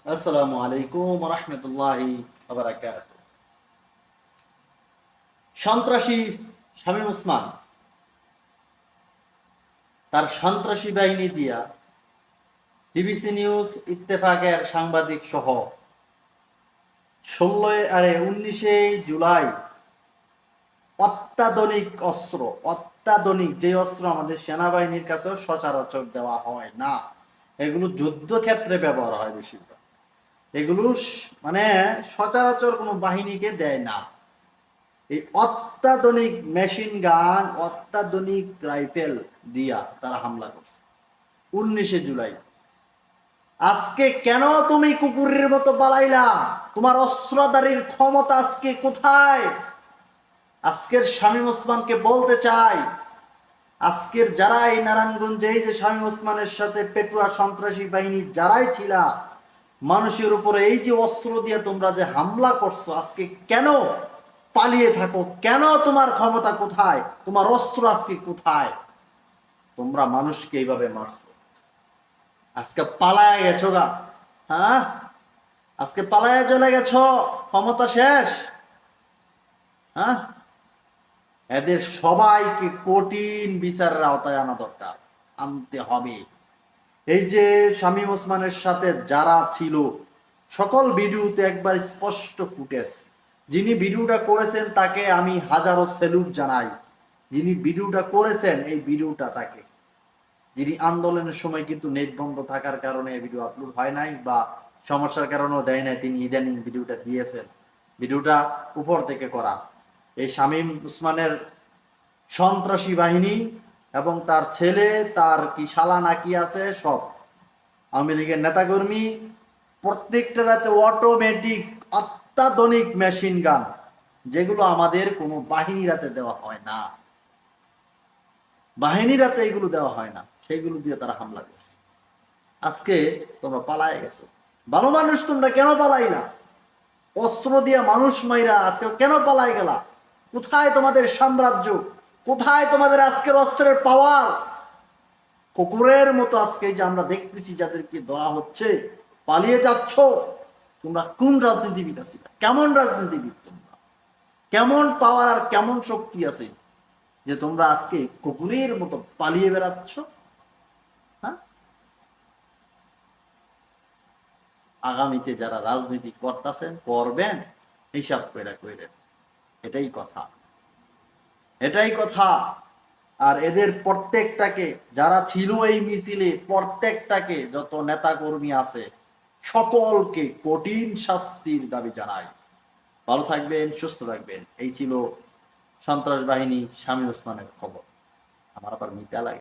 আসসালামু আলাইকুম রহমতুল্লাহি বারাকাতুহু। সন্ত্রাসী শামীম ওসমান তার সন্ত্রাসী বাহিনী দিয়া টিবিসি নিউজ ইত্তেফাকের সাংবাদিক সহ 19 জুলাই অত্যাধুনিক যে অস্ত্র আমাদের সেনাবাহিনীর কাছেও সচরাচর দেওয়া হয় না, এগুলো যুদ্ধক্ষেত্রে ব্যবহার হয় বেশিরভাগ। এগুলো মানে সচরাচর কোনো বাহিনীকে দেয় না। এই অত্যাধুনিক মেশিন গান, অত্যাধুনিক রাইফেল দিয়া তারা হামলা করছে 19 জুলাই। আজকে কেন তুমি কুকুরের মতো পালাইলা? তোমার অস্ত্রধারীর ক্ষমতা আজকে কোথায়? আজকের শামীম ওসমানকে বলতে চাই, আজকের যারা এই নারায়ণগঞ্জে এই যে শামীম ওসমানের সাথে পেটুয়া সন্ত্রাসী বাহিনী যারাই ছিল, মানুষের উপরে এই যে অস্ত্র দিয়ে তোমরা যে হামলা করছো, আজকে কেন পালিয়ে থাকো? কেন? তোমার ক্ষমতা কোথায়? তোমার অস্ত্র আজকে কোথায়? তোমরা মানুষকে এইভাবে মারছো, আজকে পালায় গেছো গা। হ্যাঁ, আজকে পালায় চলে গেছো, ক্ষমতা শেষ। হ্যাঁ, এদের সবাইকে কঠিন বিচারের আওতায় আনা দরকার, আনতে হবে। এই যে শামীম ওসমানের সাথে যারা ছিল, সকল ভিডিওতে একবার স্পষ্ট ফুটেজ। যিনি ভিডিওটা করেছেন তাকে আমি হাজারো স্যালুট জানাই। যিনি ভিডিওটা করেছেন এই ভিডিওটা তাকে, যিনি আন্দোলনের সময় কিন্তু নেট বন্ধ থাকার কারণে ভিডিও আপলোড হয় নাই বা সমস্যার কারণেও দেয় নাই, তিনি ইদানিং ভিডিওটা দিয়েছেন। ভিডিওটা উপর থেকে করা। এই শামীম ওসমানের সন্ত্রাসী বাহিনী এবং তার ছেলে, তার কি শালা না কি আছে, সব আওয়ামী লীগের নেতাকর্মী, প্রত্যেকটা রাতে অটোমেটিক অত্যাধুনিক মেশিন গান, যেগুলো আমাদের কোনো বাহিনী রাতে দেওয়া হয় না, বাহিনী রাতে এগুলো দেওয়া হয় না, সেগুলো দিয়ে তারা হামলা করছে। আজকে তোমরা পালায় গেছো। ভালো মানুষ তোমরা কেন পালাই না? অস্ত্র দিয়ে মানুষ মাইরা আজকে কেন পালাই গেলা? কোথায় তোমাদের সাম্রাজ্য? কোথায় তোমাদের আজকের অস্ত্রের পাওয়ার? কুকুরের মতো আজকে যে আমরা দেখতেছি যাদেরকে ধরা হচ্ছে, পালিয়ে যাচ্ছ। তোমরা কোন রাজনীতিবিদ আছি? কেমন রাজনীতিবিদ তোমরা? কেমন পাওয়ার আর কেমন শক্তি আছে যে তোমরা আজকে কুকুরের মতো পালিয়ে বেড়াচ্ছ? হ্যাঁ, আগামীতে যারা রাজনীতি করতেছেন, করবেন, হিসাব করে কইরেন। এটাই কথা, এটাই কথা। আর এদের প্রত্যেকটাকে, যারা ছিল এই মিছিলে, প্রত্যেকটাকে, যত নেতা কর্মী আছে সকলকে কঠিন শাস্তির দাবি জানাই। ভালো থাকবেন, সুস্থ থাকবেন। এই ছিল সন্ত্রাস বাহিনী শামীম ওসমানের খবর। আমার আবার মিটা লাগে।